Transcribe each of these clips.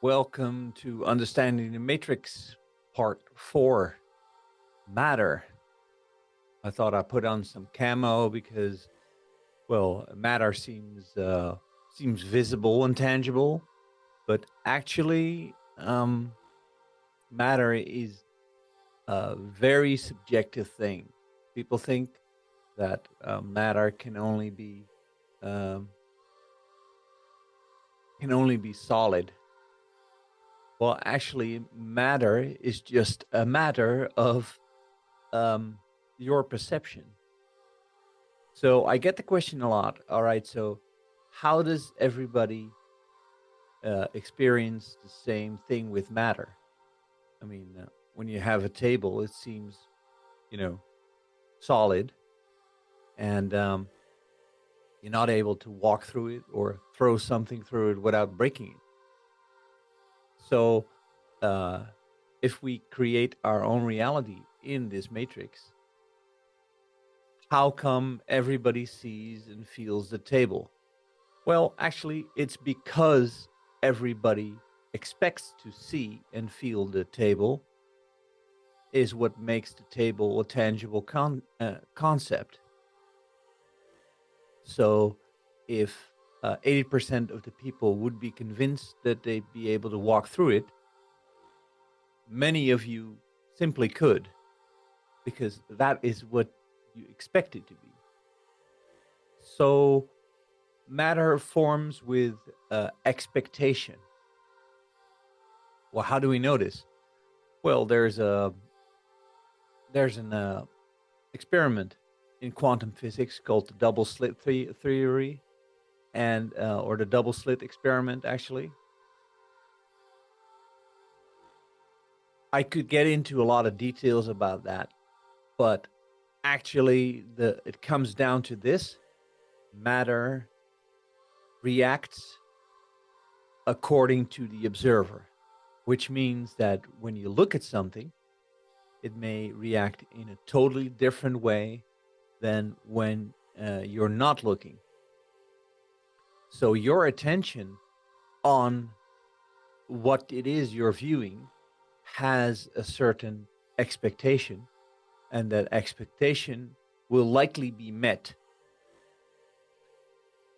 Welcome to Understanding the Matrix, Part 4, Matter. I thought I put on some camo because, well, matter seems visible and tangible, but actually, matter is a very subjective thing. People think that matter um, can only be solid. Well, actually, matter is just a matter of um, your perception. So I get the question a lot. All right, so how does everybody experience the same thing with matter? I mean, when you have a table, it seems, you know, solid, and you're not able to walk through it or throw something through it without breaking it. So, uh, if we create our own reality in this matrix, how come everybody sees and feels the table? Well, actually, it's because everybody expects to see and feel the table is what makes the table a tangible concept. So, if 80% of the people would be convinced that they'd be able to walk through it, many of you simply could, because that is what you expect it to be. So, matter forms with expectation. Well, how do we know this? Well, there's an experiment in quantum physics called the double slit theory, and or the double slit experiment. Actually, I could get into a lot of details about that, but actually, the it comes down to this: matter reacts according to the observer, which means that when you look at something, it may react in a totally different way than when you're not looking. So your attention on what it is you're viewing has a certain expectation, and that expectation will likely be met.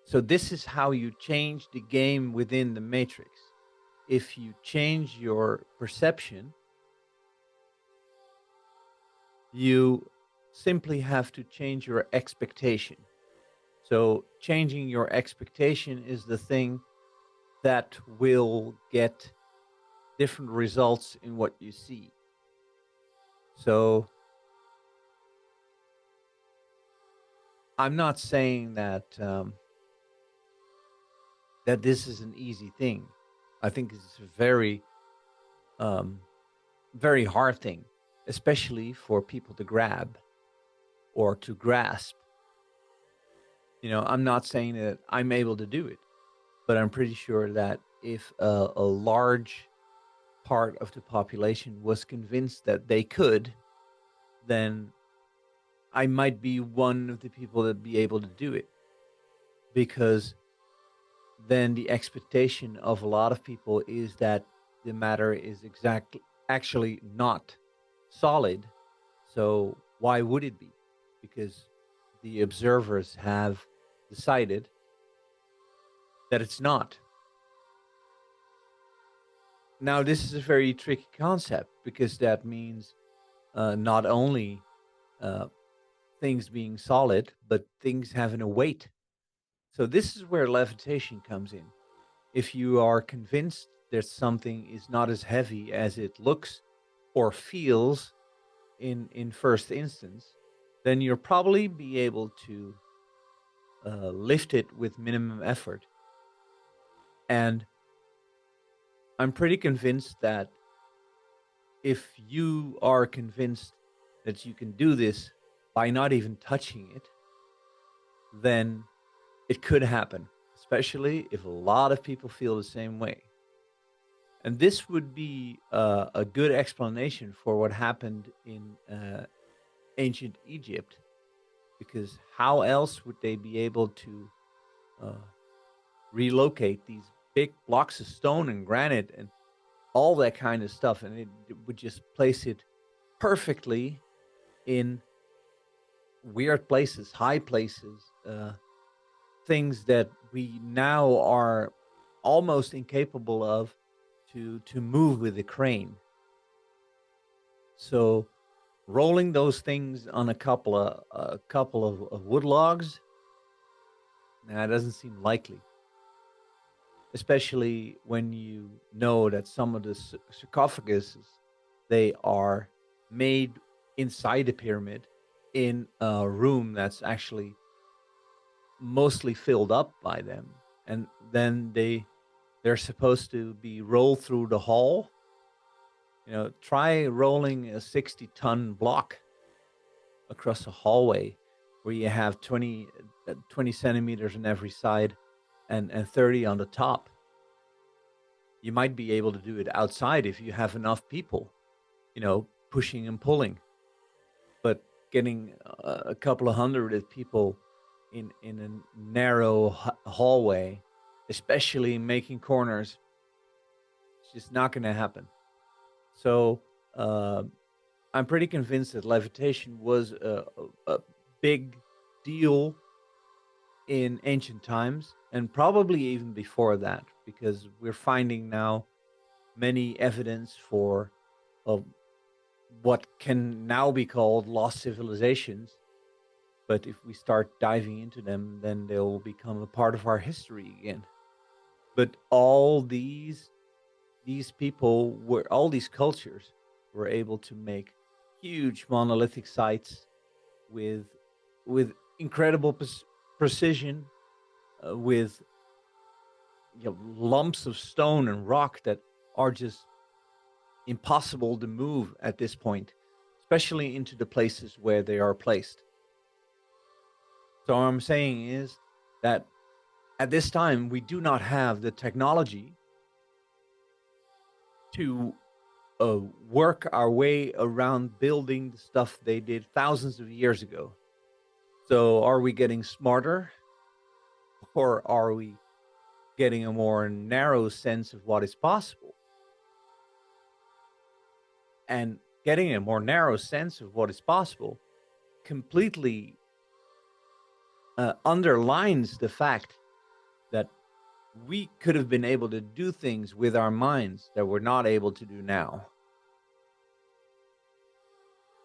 So, this is how you change the game within the matrix. If you change your perception, you simply have to change your expectation. So, changing your expectation is the thing that will get different results in what you see. So, I'm not saying that this is an easy thing. I think it's a um, very hard thing, especially for people to grab or to grasp. I'm not saying that I'm able to do it, but I'm pretty sure that if a large part of the population was convinced that they could, then I might be one of the people that be able to do it, because then the expectation of a lot of people is that the matter is exactly actually not solid. So why would it be? Because the observers have decided that it's not. Now, this is a very tricky concept, because that means not only uh, things being solid, but things having a weight. So this is where levitation comes in. If you are convinced that something is not as heavy as it looks or feels in first instance, then you'll probably be able to lift it with minimum effort. And I'm pretty convinced that if you are convinced that you can do this by not even touching it, then it could happen, especially if a lot of people feel the same way. And this would be a good explanation for what happened in ancient Egypt, because how else would they be able to uh, relocate these big blocks of stone and granite and all that kind of stuff, and it would just place it perfectly in weird places, high places, things that we now are almost incapable of to move with a crane. So rolling those things on a couple of wood logs, nah, doesn't seem likely. Especially when you know that some of the sarcophaguses, they are made inside the pyramid in a room that's actually mostly filled up by them, and then they're supposed to be rolled through the hall. Try rolling a 60-ton block across a hallway where you have 20 centimeters on every side and 30 on the top. You might be able to do it outside if you have enough people, pushing and pulling. But getting a couple of hundred people in a narrow hallway, especially making corners, it's just not going to happen. So uh, I'm pretty convinced that levitation was a big deal in ancient times, and probably even before that, because we're finding now many evidence for of what can now be called lost civilizations. But if we start diving into them, then they'll become a part of our history again. But all these cultures were able to make huge monolithic sites with incredible precision, with lumps of stone and rock that are just impossible to move at this point, especially into the places where they are placed. So what I'm saying is that at this time, we do not have the technology to work our way around building the stuff they did thousands of years ago. So are we getting smarter, or are we getting a more narrow sense of what is possible? And getting a more narrow sense of what is possible completely underlines the fact that we could have been able to do things with our minds that we're not able to do now.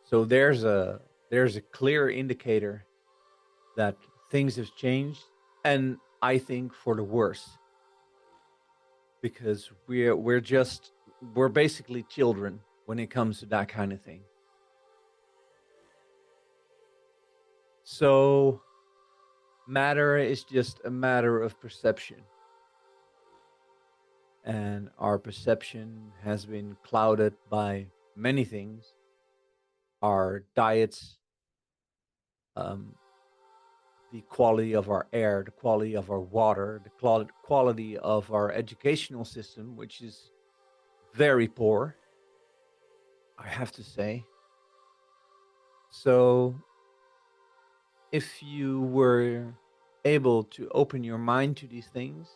So there's a clear indicator that things have changed, and I think for the worse, because we're basically children when it comes to that kind of thing. So matter is just a matter of perception, and our perception has been clouded by many things: our diets, um, the quality of our air, the quality of our water, the quality of our educational system, which is very poor, I have to say. So, if you were able to open your mind to these things,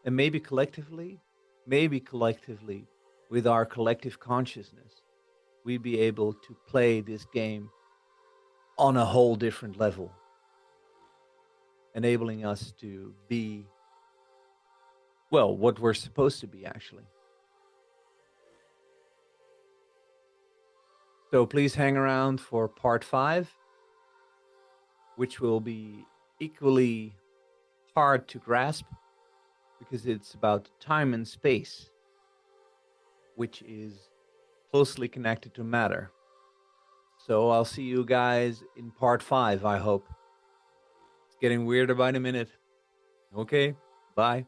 and maybe collectively, with our collective consciousness, we'd be able to play this game on a whole different level, enabling us to be, well, what we're supposed to be, actually. So please hang around for part 5, which will be equally hard to grasp because it's about time and space, which is closely connected to matter. So I'll see you guys in part 5, I hope. It's getting weirder by the minute. Okay, bye.